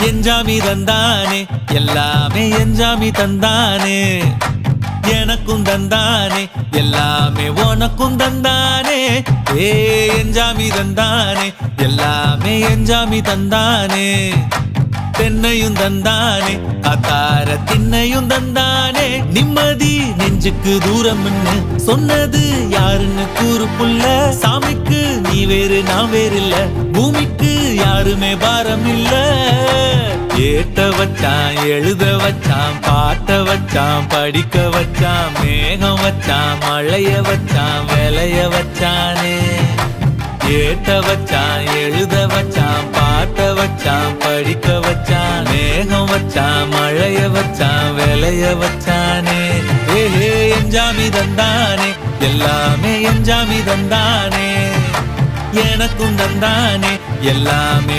எஞ்சாமி தந்தானே எல்லாமே எஞ்சாமி தந்தானே எனக்கும் தந்தானே எல்லாமே உனக்கும் தந்தானே ஏ எஞ்சாமி தந்தானே எல்லாமே எஞ்சாமி தந்தானே தென்னையும் தந்தானே காத்தார திண்ணையும் தந்தானே நிம்மதி நெஞ்சுக்கு தூரம்னு சொன்னது யாருன்னு கூறு புள்ள சாமிக்கு நீ வேறு நான் வேறு இல்ல பூமிக்கு யாருமே பாரம் இல்ல ஏத்த வச்சான் எழுத வச்சான் பாட்ட வச்சான் படிக்க வச்சான் மேகம் வச்சான் மழைய வச்சான் விளைய வச்சானே ஏத்த வச்சான் எழுத வச்சான் பாட்ட வச்சான் படிக்க வச்சான் மேகம் வச்சான் மழைய வச்சான் விளைய வச்சானே ஏஹே எஞ்சாமி தந்தானே எல்லாமே எஞ்சாமி தந்தானே எனக்கும் தந்தானே எல்லாமே